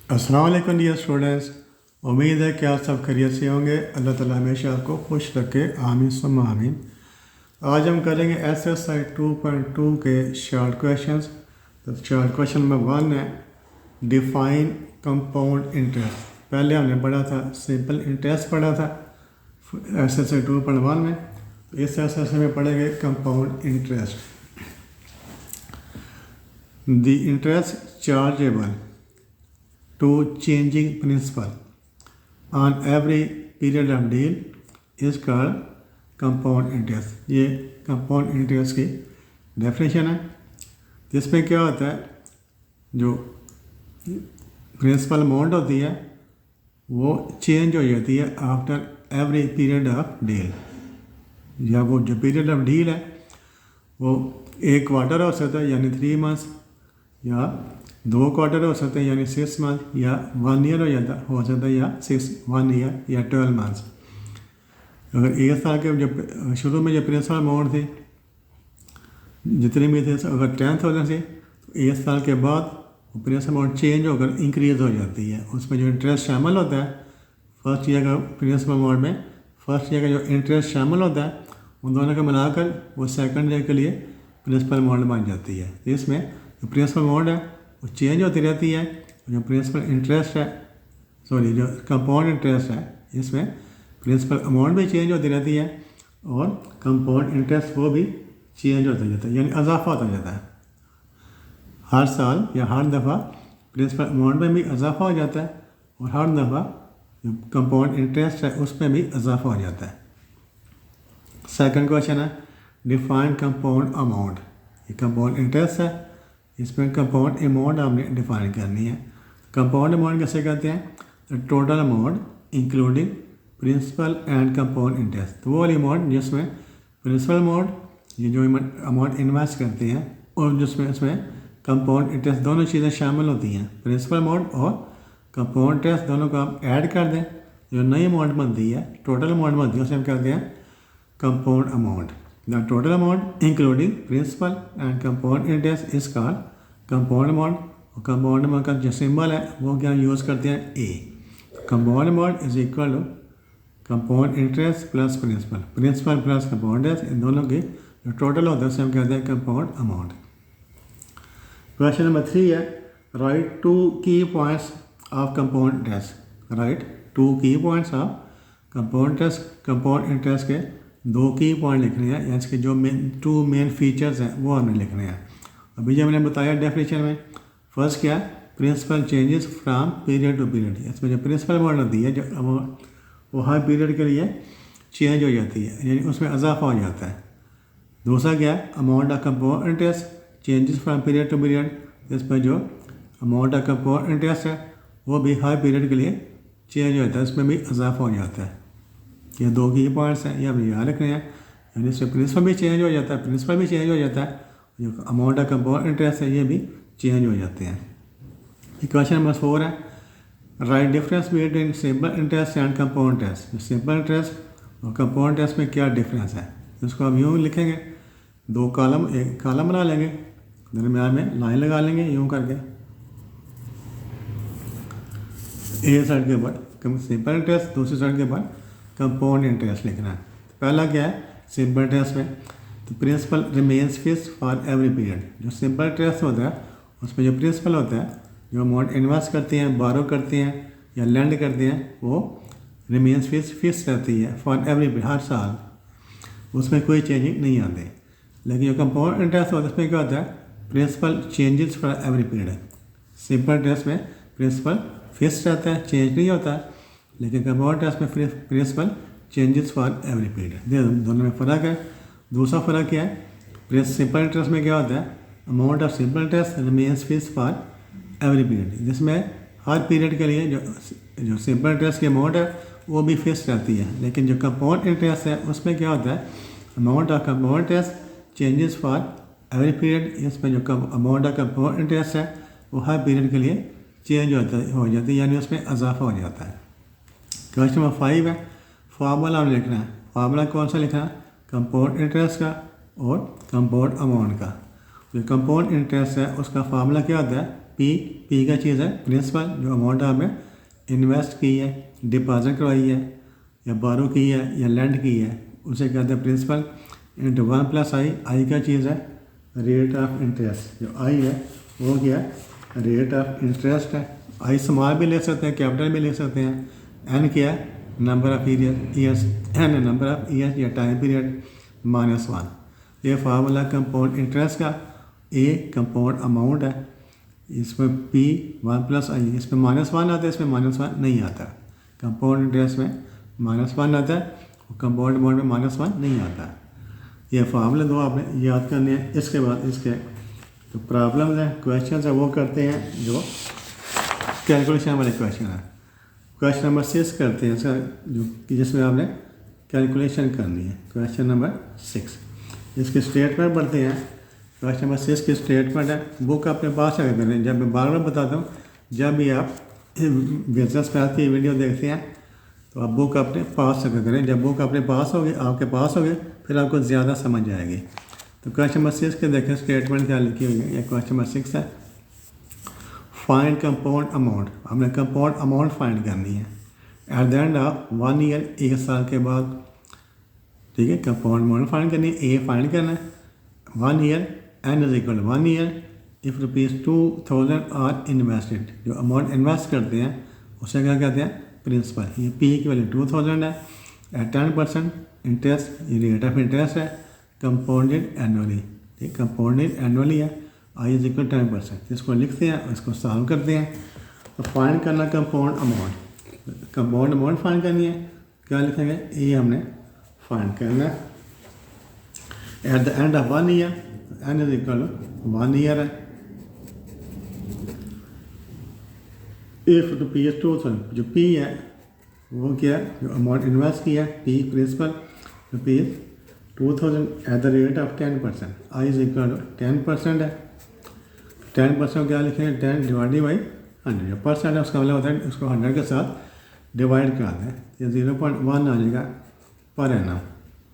अस्सलाम वालेकुम dear students. उम्मीद है कि आप सब खैरियत से होंगे। अल्लाह ताला हमेशा आपको खुश रखे, आमीन सुम्मा आमीन। आज हम करेंगे एक्सरसाइज 2.2 के शॉर्ट क्वेश्चंस। तो शॉर्ट क्वेश्चन नंबर 1 है डिफाइन कंपाउंड इंटरेस्ट। पहले हमने पढ़ा था सिंपल इंटरेस्ट पढ़ा था एक्सरसाइज 2.1 में। इस एक्सरसाइज में पढ़ेंगे compound interest. The interest chargeable to changing principal on every period of deal is called compound interest। ये compound interest की डेफिनेशन है। जिसमें क्या होता है, जो प्रिंसिपल अमाउंट होती है वो चेंज हो जाती है after every period of deal. या वो जो पीरियड ऑफ डील है वो एक क्वार्टर हो सकता है यानी 3 मंथ्स, या 2 क्वार्टर हो सकते हैं यानी 6 मंथ, या 1 ईयर हो सकता है या 1 ईयर या 12 मंथ्स। अगर 1 साल के जब शुरू में जो प्रिंसिपल अमाउंट थी जितनी भी थे, अगर 10,000 से, तो 1 साल के बाद प्रिंसिपल अमाउंट चेंज होकर इंक्रीज़ हो जाती है। उसमें जो इंटरेस्ट शामिल होता है फर्स्ट ईयर का प्रिंसिपल अमाउंट में, फर्स्ट ईयर का जो इंटरेस्ट शामिल होता है उन दोनों को मिलाकर वो सेकंड ईयर के लिए प्रिंसिपल अमाउंट बन जाती है। तो इसमें जो प्रिंसिपल अमाउंट है वो चेंज होती रहती है। जो प्रिंसिपल इंटरेस्ट है, जो कंपाउंड इंटरेस्ट है, इसमें प्रिंसिपल अमाउंट भी चेंज होती रहती है और कंपाउंड इंटरेस्ट वो भी चेंज होता जाता है, यानी इजाफा होता जाता है। हर साल या हर दफ़ा प्रिंसिपल अमाउंट में भी इजाफा हो जाता है और हर दफ़ा जो कंपाउंड इंटरेस्ट है उसमें भी इजाफा हो जाता है। सेकंड क्वेश्चन है डिफाइन कंपाउंड अमाउंट। ये कंपाउंड इंटरेस्ट है, इसमें कंपाउंड अमाउंट हमने डिफाइन करनी है। कंपाउंड अमाउंट कैसे कहते हैं? Total amount including principal and compound interest. तो वो वाली अमाउंट जिसमें प्रिंसिपल अमाउंट, ये जो अमाउंट इन्वेस्ट करते हैं, और जिसमें इसमें कंपाउंड इंटरेस्ट, दोनों चीज़ें शामिल होती हैं। प्रिंसिपल अमाउंट और कंपाउंड इंटरेस्ट दोनों को आप ऐड कर दें, जो नई अमाउंट बनती है, टोटल अमाउंट बनती है, उसे हम कहते हैं compound amount. The total amount including principal and compound interest is called compound amount। और compound amount का जो सिंबल है वो क्या यूज़ करते हैं? A। compound amount is equal to compound interest plus principal। principal plus compound interest, इन दोनों की जो टोटल होता है उसे हम कहते हैं compound amount। क्वेश्चन नंबर 3 है write 2 key points of compound interest। write 2 key points of compound interest। compound interest के 2 की पॉइंट लिखने हैं, या इसके जो टू मेन फीचर्स हैं वो हमें लिखने हैं। अभी जो मैंने बताया डेफिनेशन में, फर्स्ट क्या है, principal changes from period to period. इसमें जो प्रिंसिपल अमाउंट होती है जो वो हर पीरियड के लिए चेंज हो जाती है, यानी उसमें इजाफा हो जाता है। दूसरा क्या है, amount of compound interest changes from period to period. इसमें जो अमाउंट ऑफ कंपाउंड इंटरेस्ट है वो भी हर पीरियड के लिए चेंज हो जाता है, इसमें भी इजाफा हो जाता है। ये 2 की पॉइंट्स हैं, ये हमें याद रखने हैं। यानी इसमें प्रिंसिपल भी चेंज हो जाता है, प्रिंसिपल भी चेंज हो जाता है, जो अमाउंट ऑफ कंपाउंड इंटरेस्ट है ये भी चेंज हो जाते हैं। क्वेश्चन नंबर 4 है right difference between simple interest and compound interest. जो सिंपल इंटरेस्ट और कंपाउंड इंटरेस्ट में क्या डिफरेंस है, इसको हम यूँ लिखेंगे, 2 कॉलम, एक कॉलम बना लेंगे, दरम्यान में लाइन लगा लेंगे यूँ करके। एक साइड के ऊपर सिंपल इंटरेस्ट, दूसरी साइड के ऊपर कंपाउंड इंटरेस्ट लिखना है। पहला क्या है, सिंपल इंटरेस्ट में तो principal remains fixed for every period. जो सिंपल इंटरेस्ट होता है उसमें जो प्रिंसिपल होता है, जो अमाउंट इन्वेस्ट करते हैं, बारो करते हैं या लैंड करते हैं, वो रिमेन्स फिक्स रहती है फॉर एवरी पीरियड, हर साल, उसमें कोई चेंजिंग नहीं आते। लेकिन जो कंपाउंड इंटरेस्ट होता है उसमें क्या होता है, principal changes for every period. Simple interest में प्रिंसिपल फिक्स रहता है, चेंज नहीं होता है, लेकिन कंपाउंड इंटरेस्ट में principal changes for every period. दोनों में फ़र्क है। दूसरा फ़र्क क्या है, सिंपल इंटरेस्ट में क्या होता है, amount of simple interest remains fixed for every period, जिसमें हर पीरियड के लिए जो सिंपल इंटरेस्ट की अमाउंट है वो भी फिक्स रहती है। लेकिन जो कंपाउंड इंटरेस्ट है उसमें क्या होता है, amount of compound interest changes for every period. इसमें जो अमाउंट ऑफ कंपाउंड इंटरेस्ट है वो हर पीरियड के लिए चेंज हो जाती है, यानी उसमें इजाफा हो जाता है। क्वेश्चन नंबर 5 है फार्मूला हमें लिखना है। फार्मूला कौन सा लिखना है, कंपाउंड इंटरेस्ट का और कंपाउंड अमाउंट का। जो कंपाउंड इंटरेस्ट है उसका फार्मूला क्या होता है, पी का चीज़ है प्रिंसिपल, जो अमाउंट आपने इन्वेस्ट की है, डिपॉजिट करवाई है या बारो की है या लैंड की है, उसे कहते हैं प्रिंसिपल। इंटू 1 प्लस आई का चीज़ है रेट ऑफ इंटरेस्ट। जो आई है वो क्या है, रेट ऑफ इंटरेस्ट है। आई स्मॉल भी ले सकते हैं, कैपिटल भी ले सकते हैं। एन क्या है, number of years, N number of years या टाइम पीरियड -1। ये फार्मूला कंपाउंड इंटरेस्ट का, ए कंपाउंड अमाउंट है, इसमें पी 1 प्लस आई, इसमें -1 आता है, इसमें -1 नहीं आता। कंपाउंड इंटरेस्ट में -1 आता है और कंपाउंड अमाउंट में -1 नहीं आता। ये फार्मूले दो आपने याद करने हैं। इसके बाद इसके जो प्रॉब्लम्स हैं, क्वेश्चन है, वो करते हैं जो कैलकुलेशन वाले क्वेश्चन है। क्वेश्चन नंबर 6 करते हैं इसका, जो कि जिसमें आपने कैलकुलेशन करनी है। क्वेश्चन नंबर 6 इसके स्टेटमेंट पढ़ते हैं। क्वेश्चन नंबर 6 की स्टेटमेंट है, बुक अपने पास रख दें। जब मैं बार बार बताता हूँ, जब भी आप बिजनेस मैथ की वीडियो देखते हैं तो आप बुक अपने पास रख करें। जब बुक अपने पास होगी, आपके पास होगी, फिर आपको ज़्यादा समझ आएगी। तो क्वेश्चन नंबर 6 के देखें स्टेटमेंट क्या लिखी हुई है। ये क्वेश्चन नंबर 6 है, फाइंड कंपाउंड अमाउंट। हमने कंपाउंड अमाउंट फाइंड करनी है at the end of 1 year, 1 साल के बाद। ठीक है, कंपाउंड अमाउंट फाइंड करनी है, ए फाइंड करना है। 1 year, N is equal 1 year if ₹2000 are invested. जो अमाउंट इन्वेस्ट करते हैं उसे क्या कहते हैं, प्रिंसिपल। ये पी की वैल्यू 2000 है एट 10% इंटरेस्ट, ये रेट ऑफ इंटरेस्ट है, कंपाउंडेड एनुअली। ठीक, कंपाउंडेड एनुअली है। आई इज इक्वल 10%। इसको लिखते हैं, इसको सॉल्व करते हैं। तो फाइंड करना compound amount, compound amount find करनी है। क्या लिखेंगे, ये हमने फाइंड करना है at the end of 1 year, N is equal 1 year है। इफ ₹2000, जो पी है वो क्या है, जो अमाउंट इन्वेस्ट किया है, P principal ₹2000 at the rate of 10%। I is equal 10% है। 10% क्या लिखेंगे, 10 डिवाइडेड बाई 100। जो परसेंट है उसका मतलब होता है उसको 100 के साथ डिवाइड करा दें। ये 0.1 आ जाएगा पर एनम।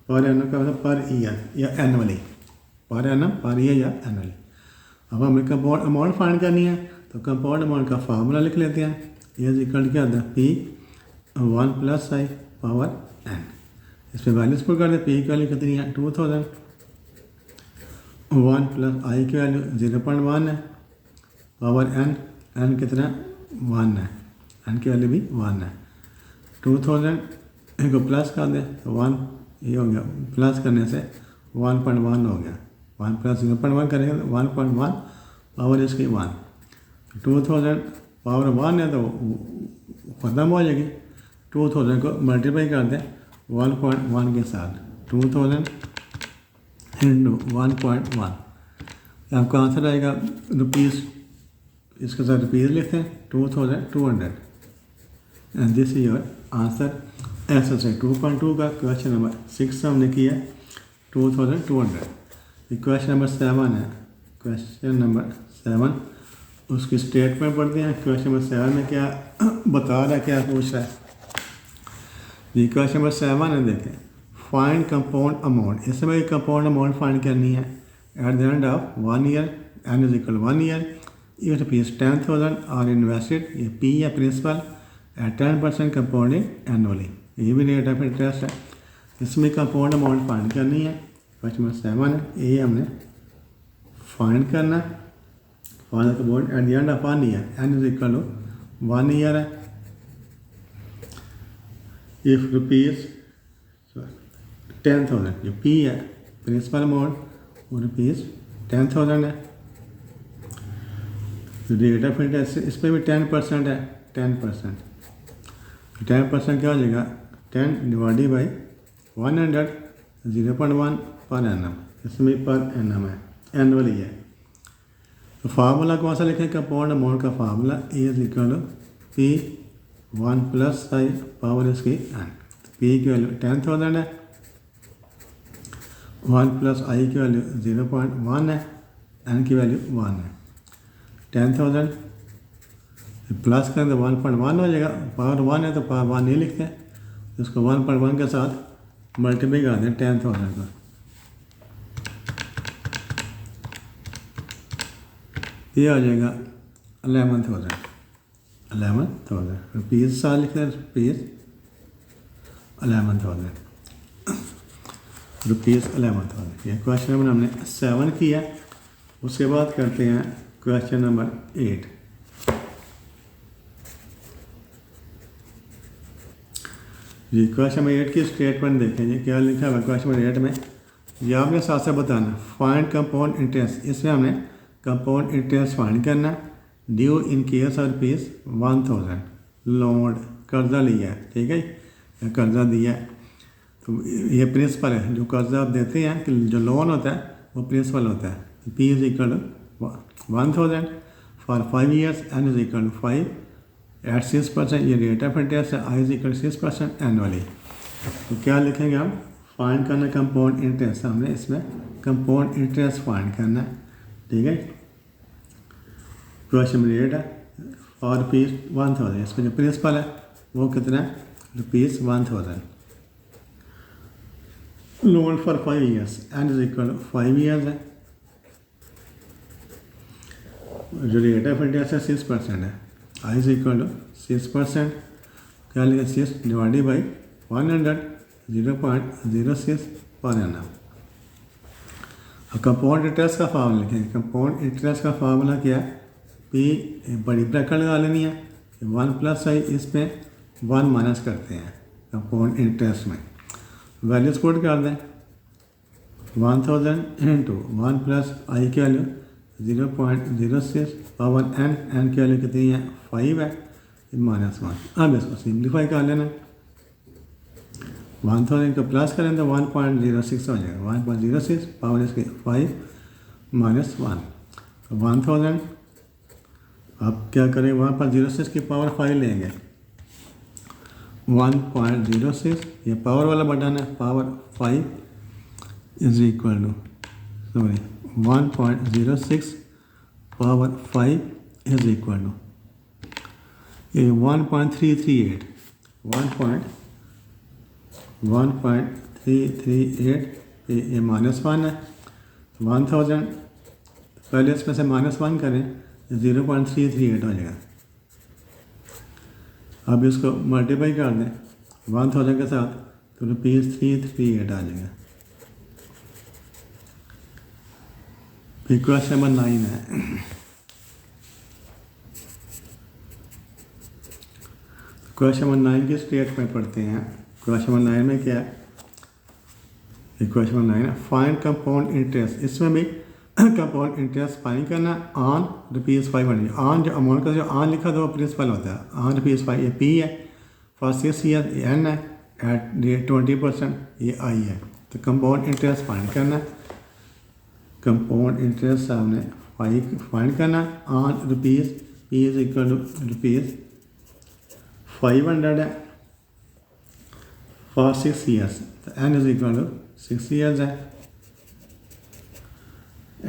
पर एनम का मतलब पर ईयर या annually, per annum, per year या एनुअली। अब हमें कंपाउंड अमाउंट फाइंड करनी है, तो कंपाउंड अमाउंट का फार्मूला लिख लेते हैं। ये इज इक्वल क्या होता है, पी 1 प्लस आई पावर एन। इसमें वैल्यूज पुट कर दे। पी की वैल्यू कितनी है, 2000, 1 प्लस आई की वैल्यू 0.1 है, पावर एन, एन कितना 1 है, एन की वैल्यू भी 1 है। 2000 को प्लस कर दें तो 1 ये हो गया, प्लस करने से 1.1 हो गया। 1 प्लस 0.1 करेंगे तो 1.1 पावर इसकी 1। 2000 पावर 1 है तो ख़त्म हो जाएगी। 2000 को मल्टीप्लाई कर दें 1.1 के साथ, 2000 इंटू 1.1, आपका आंसर आएगा रुपीज़, इसके साथ रुपीज़ लिखते हैं 2200 and this is your answer. Exercise 2.2 का क्वेश्चन नंबर 6 हमने किया 2200। क्वेश्चन नंबर 7 है, क्वेश्चन नंबर 7 उसकी स्टेटमेंट पढ़ते हैं। क्वेश्चन नंबर 7 में क्या बता रहा है, क्या पूछ रहा है। ये क्वेश्चन नंबर 7 है, देखें, फाइंड कंपाउंड अमाउंट। इसमें कंपाउंड अमाउंट फाइंड करनी है at the end of 1 year, N is equal 1 year if ₹10,000 are invested. ये पी है प्रिंसिपल एट 10% कंपाउंडेड एनुअली, ये भी रेट ऑफ इंटरेस्ट है। इसमें कंपाउंड अमाउंट फाइंड करनी है। क्वेश्चन नंबर 7 है, ये हमने फाइंड करना। Find compound at the end of 1 year, N is equal 1 year है। इफ ₹10,000, जो पी है प्रिंसिपल अमाउंट वो ₹10,000 है। रेट ऑफ इंटरेस्ट इस पर भी 10% है, 10%। 10% क्या हो जाएगा, 10 डिवाइडेड बाई 100, 0.1 पर एनम। इसमें पर एनम है, एनुअली है। तो फार्मूला कौन सा लिखें, कंपाउंड अमाउंट का formula A is equal P 1 plus I power इसकी एन। पी की वैल्यू 10,000 है, 1 प्लस आई की वैल्यू 0.1 है, एन की वैल्यू 1 है। 10,000 प्लस करें तो 1.1 हो जाएगा। पावर 1 है तो पावर 1 नहीं लिखते, इसको 1.1 के साथ मल्टीप्लाई कर दें 10,000 का। ये आ जाएगा 11,000 रुपीज़ साल लिखते हैं रुपीज़ 11,000 ये क्वेश्चन नंबर हमने 7 किया। उसके बाद करते हैं क्वेश्चन नंबर 8। जी क्वेश्चन नंबर 8 की स्टेटमेंट देखें जी क्या लिखा हुआ क्वेश्चन नंबर 8 में। ये आपने साथ साथ बताना फाइंड कंपाउंड इंटरेस्ट। इसमें हमने कंपाउंड इंटरेस्ट फाइंड करना due in case of rupees 1,000 loan कर्जा लिया है, ठीक है, कर्जा दिया है। तो ये प्रिंसिपल है, जो कर्जा आप देते हैं कि जो लोन होता है वो प्रिंसिपल होता है। P is equal to 1,000 for 5 years, N is equal to 5 at 6%। ये रेट ऑफ इंटरेस्ट है, I is equal to 6% annually. तो क्या लिखेंगे हम, फाइंड करना कंपाउंड इंटरेस्ट। हमने इसमें कंपाउंड इंटरेस्ट फाइंड करना है, ठीक है। क्वेश्चन रेट है फॉर रुपीज़ 1,000। इसमें जो प्रिंसिपल है वो कितना है, rupees 1,000। Loan for 5 years, N is equal to 5 years है। जो रेट ऑफ इंटरेस्ट है 6% है, I इज इक्वल टू 6%। क्या लिखा 6 डिवाइडेड बाई 100 0.06 पर annum। कंपाउंड इंटरेस्ट का फार्मूला लिखेंगे। कंपाउंड इंटरेस्ट का फार्मूला क्या है, P बड़ी ब्रैकेट लगा लेनी है, 1 प्लस आई इसमें 1 माइनस करते हैं कंपाउंड इंटरेस्ट में। वैल्यूज पुट कर दें 1,000 इंटू 1 प्लस आई की वैल्यू 0.06 पावर n की वैल्यू कितनी है 5 है -1। अब इसको सिंप्लीफाई कर लेना। 1,000 को प्लस करें तो 1.06 हो जाएगा। 1.06 पावर इसके 5 -1। 1,000 अब क्या करें, 1.06 की पावर 5 लेंगे। 1.06 ये पावर वाला बटन है, power 5 is equal to 1.06 power 5 is equal to 1.338 ये -1 है। 1,000 पहले इसमें से -1 करें 0.338 हो जाएगा। अब इसको मल्टीप्लाई कर दें 1,000 के साथ तो ₹338 आ जाएगा। फिर क्वेश्चन नंबर 9 है। क्वेश्चन नंबर 9 की स्टेटमेंट पढ़ते हैं। क्वेश्चन नंबर 9 में क्या है, क्वेश्चन नंबर 9 है फाइंड कंपाउंड इंटरेस्ट। इसमें भी कंपाउंड इंटरेस्ट फाइंड करना ऑन ₹500। ऑन जो अमाउंट का जो ऑन लिखा था वो प्रिंसिपल होता है। ऑन ₹5 ये P है, फॉर 6 years ये N है, एट रेट 20% ये I है। तो कंपाउंड इंटरेस्ट फाइंड करना, कंपाउंड इंटरेस्ट हमने फाइंड करना on rupees P is equal to ₹500 है फॉर 6 years। तो N is equal to 6 years है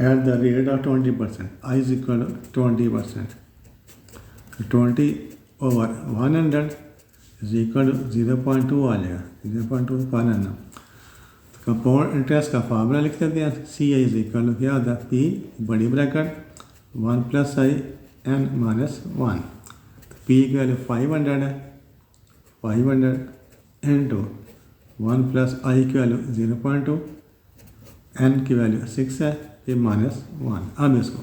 at the rate of 20%, I is equal to 20%. 20 over 100 is equal to 0.2 आ जाएगा, 0.2 पर annum। Compound interest का formula लिख देते हैं, CI इज इक्वल टू क्या होता है, P बड़ी ब्रैकेट 1 प्लस आई N -1। तो P की वैल्यू 500 है, 500 इंटू 1 प्लस आई की वैल्यू 0.2, N की वैल्यू 6 है, ये -1। अब इसको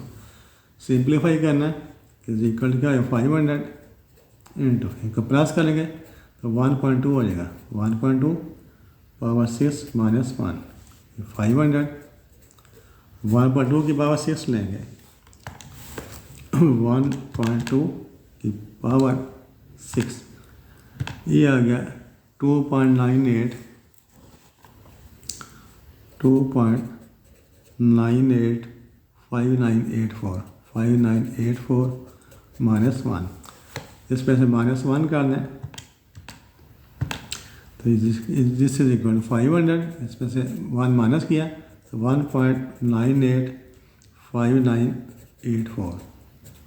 सिंप्लीफाई करना है, इज इक्वल टू क्या है 500 इंटू इनको प्लस करेंगे तो 1.2 हो जाएगा। 1.2 पावर 6 -1 500। 1.2 की पावर 6 लेंगे 1.2 की पावर 6 ये आ गया 2.985984 -1। इसमें से -1 कर दें तो दिस इज इक्वल टू 500। इसमें से 1 माइनस किया तो 1.985984।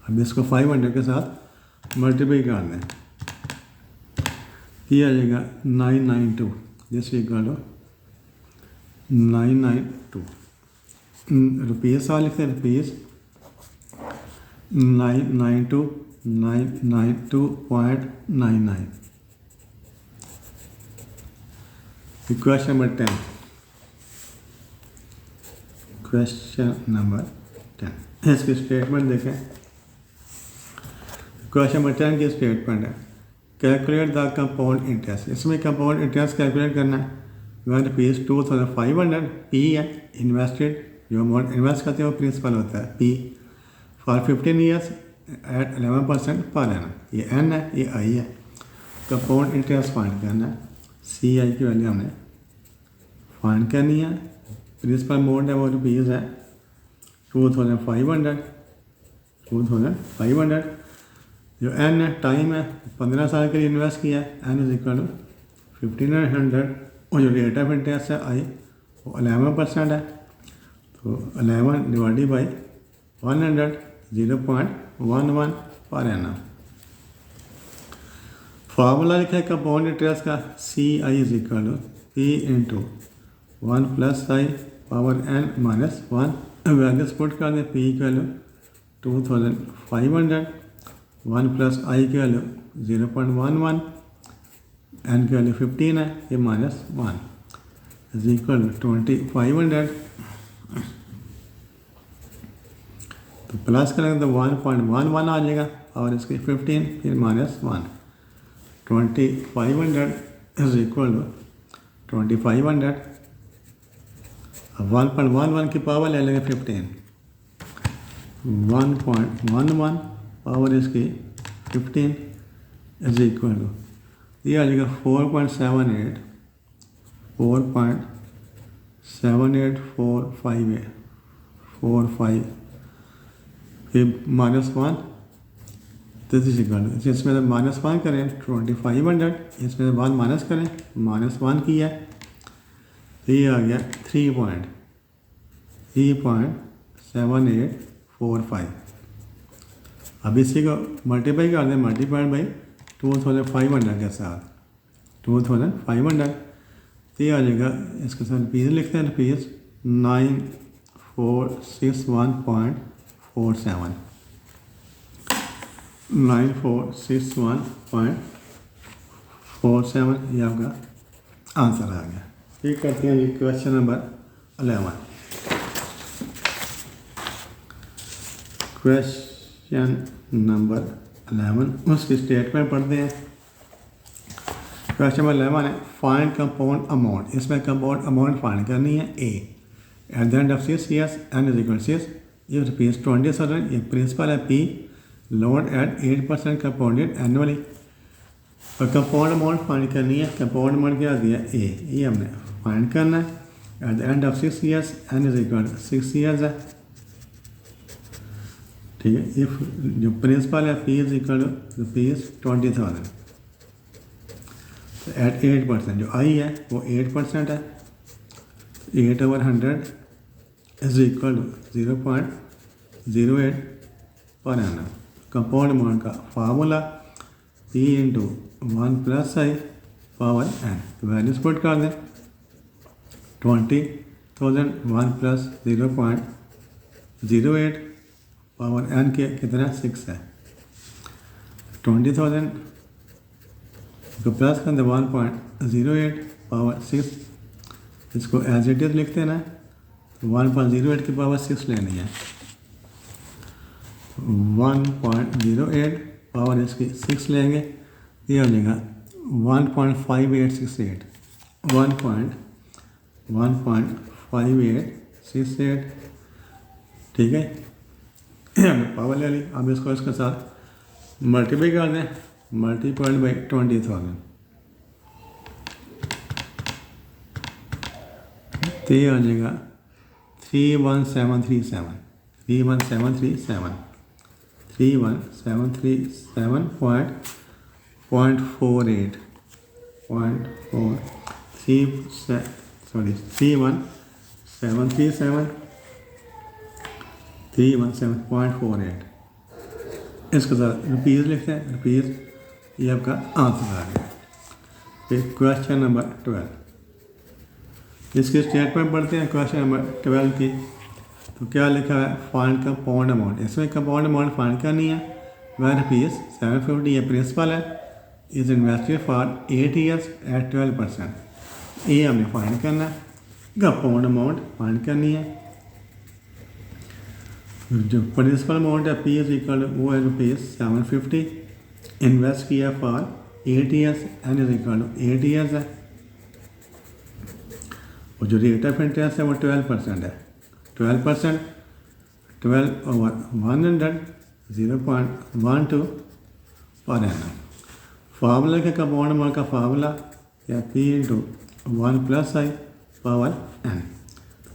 अब इसको 500 के साथ मल्टीप्लाई कर दें, ये आ जाएगा 992। दिस इक्वल टू 992 रुपीज़ साल लिखते हैं, rupees 992.99। Question number 10, question number 10, इसकी स्टेटमेंट देखें। क्वेश्चन नंबर 10 की स्टेटमेंट है कैलकुलेट द कंपाउंड इंटरेस्ट। इसमें कंपाउंड इंटरेस्ट कैलकुलेट करना है। वन रुपीज़ 2500 पी है इन्वेस्टेड, जो अमाउंट इन्वेस्ट करते हैं वो प्रिंसिपल होता है P, for 15 years eight 11% per annum. ये एन है, ये आई है। कंपाउंड इंटरेस्ट फाइंड करना है। सी आई की वैल्यू हमने फाइंड करनी है। प्रिंसिपल अमाउंट है वो रुपीज़ है 2500। जो एन है टाइम है 15 साल के लिए इन्वेस्ट किया है, एन इज इक्वल टू 1500। और जो रेट ऑफ इंटरेस्ट है आई वो 11% है, तो 11 divided by 100 0.11 per annum. Formula लिखा है कंपाउंड इंटरेस्ट का, C I is equal to P into 1 + I power n - 1। Values put कर दें। पी की वैल्यू 2500, 1 + आई की वैल्यू 0.11, एन की वैल्यू 15 है, ये -1 इज इक्वल टू 2500। तो प्लस करेंगे तो 1.11 आ जाएगा और इसकी 15 फिर -1। 2500 इज इक्वल टू 2500। अब 1.11 की पावर ले लेंगे 15, 1.11 पावर इसकी 15 इज इक्वल टू ये आ जाएगा 4.7845 फिर -1, तो इज इक्वल टू इसमें से -1 करें 2500, इसमें से 1 माइनस करें -1 किया, तो ये आ गया 3.7845। अब इसी को मल्टीप्लाई कर दें, मल्टीप्लाइड बाई 2500 के साथ 2500, तो ये आ जाएगा। इसके साथ रुपीज़ लिखते हैं, रुपीज़ 9461.47 9461.47 ये आपका आंसर आ गया। ये करते हैं जी क्वेश्चन नंबर 11। क्वेश्चन नंबर 11 उसकी स्टेटमेंट पढ़ते हैं। क्वेश्चन नंबर 11 है फाइंड कंपाउंड अमाउंट। इसमें कंपाउंड अमाउंट फाइंड करनी है। A at the end of 6 years N is equal 6, ये रुपीज़ 20,000, ये प्रिंसिपल है P, loan at 8% compounded annually. और कंपाउंड अमाउंट फाइंड करनी है। कंपाउंड अमाउंट क्या दिया ए, ये हमने फाइंड करना है। At the end of 6 years N is equal 6 years है, ठीक है। इफ जो प्रिंसिपल है P is equal to rupees 20,000, तो एट 8% जो आई है वो 8% है, 8/100 is equal to 0.08 per annum. Compound amount का formula P into 1 + I power N. Values put कर दें। 20,000 1 + 0.08 पावर एन के कितना 6 है। 20,000 को प्लस कर दें 1.08 पावर 6, इसको एज इट इज लिखते हैं ना। 1.08 की पावर 6 लेनी है। 1.08 पावर इसकी 6 लेंगे, ये हो जाएगा 1.5868 1.5868, ठीक है। पावर ले ली। अब इसको इसके साथ मल्टीप्लाई कर दें, मल्टीप्लाइड बाई 20,000, तो ये आ जाएगा 31737. इसके साथ रुपीज़ लिखते हैं, रुपीज़, ये आपका आंसर आ गया। फिर क्वेश्चन नंबर 12, इसकी स्टेटमेंट पढ़ते हैं। क्वेश्चन नंबर 12 की तो क्या लिखा है, फाइंड कंपाउंड अमाउंट। इसमें कंपाउंड अमाउंट फाइंड करनी है। वह ₹750 ये प्रिंसिपल है, is invested for 8 years at 12%। ये हमने फाइंड करना है, कंपाउंड अमाउंट फाइंड करनी है। जो प्रिंसिपल अमाउंट है P इज इक्वल वो है ₹750, इन्वेस्ट किया for 8 years, N is equal 8 years है। और जो रेट ऑफ इंटरेस्ट है वो 12% है। 12% 12/100 0.12 पर एनम। फार्मूला के कंपाउंड अमाउंट का फार्मूला या P into 1 + I power n।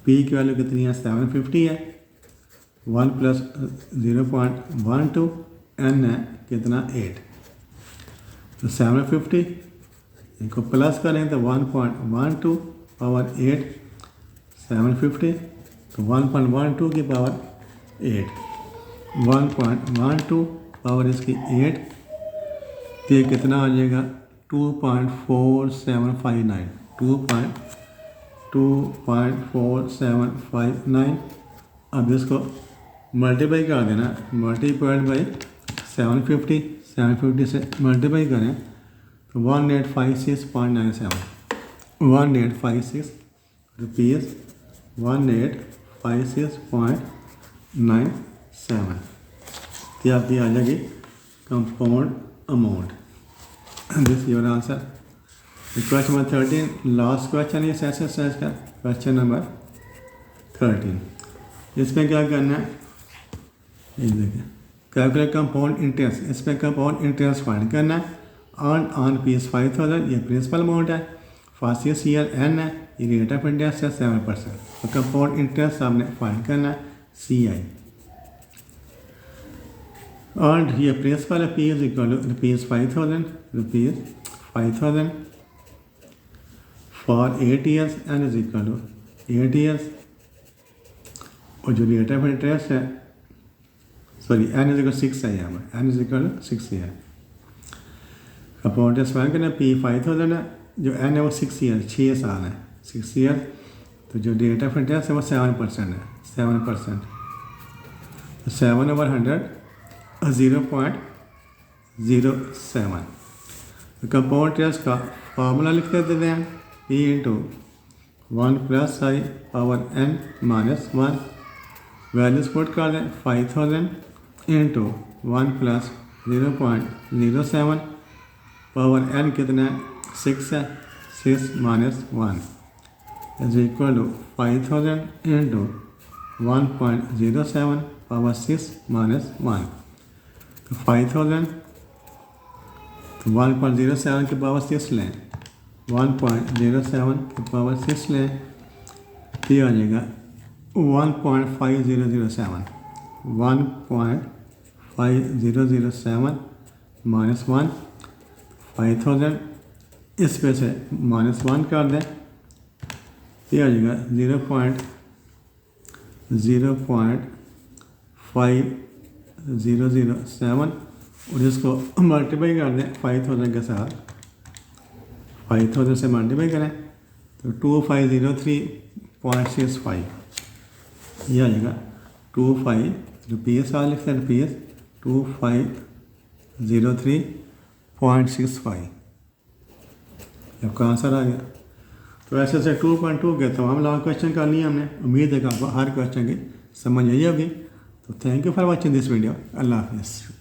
P की वैल्यू कितनी है, 750 है, 1 + 0.12 n है कितना, 8। तो 750 इनको प्लस करें तो 1.12 पावर 8, 750 तो 1.12 की पावर 8, 1.12 पावर इसकी 8, तो ये कितना आ जाएगा 2.4759, 2.4759। अब इसको मल्टीप्लाई कर देना, मल्टीप्लाइड बाई 750, 750 से मल्टीप्लाई करें तो 1856.97, 1856 रुपीज़, 1856.97। तो आपकी आ जाएगी compound amount. This your answer. Question number 13, last question इस एक्सरसाइज का, क्वेश्चन नंबर 13। इसमें क्या करना है, ये देखिए, कैलकुलेट कंपाउंड इंटरेस्ट। इसमें कंपाउंड इंटरेस्ट फाइंड करना है। ऑन Rs 5000 ये प्रिंसिपल अमाउंट है, फर्स्ट ईयर n है, ये रेट ऑफ इंटरेस्ट है 7%। तो कंपाउंड इंटरेस्ट आपने फाइंड करना है CI। और ये प्रिंसिपल है P is equal to ₹5000 for 8 years, n is equal to 8 years. और जो रेट ऑफ इंटरेस्ट है, सॉरी n इज इक्वल 6 है, यहाँ पर n इज इक्वल टू 6 है। कंपाउंड इंटरेस्ट फाइंड करना है, P 5000 है, जो n है वो 6 ईयर 6 साल है, 6 ईयर। तो जो रेट ऑफ इंटरेस्ट है वो 7% है, 7%। तो 7/100 0.07। तो कंपाउंड इंटरेस्ट का फार्मूला लिख देते हैं, P into 1 + I power n - 1। Values put कर दें, 5000 इंटू 1 + 0.07 पावर n कितना है, 6 है, 6 - 1 is equal to 5000 into 1.07 power 6 - 1। तो 5000 तो 1.07 की पावर 6 लें, 1.07 की पावर 6 लें, तो ये आ जाएगा 1.5007, 1.5007 - 1। 5000 इस पे से -1 कर दें, ये आ जाएगा 0.5007। और इसको मल्टीप्लाई कर दें 5000 के साथ, 5000 से मल्टीप्लाई करें तो 2503.65, ये आ जाएगा 25 रुपीज़ आ लिखते हैं, रुपीज़ 2503.65। आपका आंसर आ गया। तो ऐसे से 2.2 के तमाम लॉन्ग क्वेश्चन कर लिए हमने। उम्मीद है कि आपको हर क्वेश्चन की समझ आई होगी। तो thank you for watching this video. अल्लाह हाफिज़।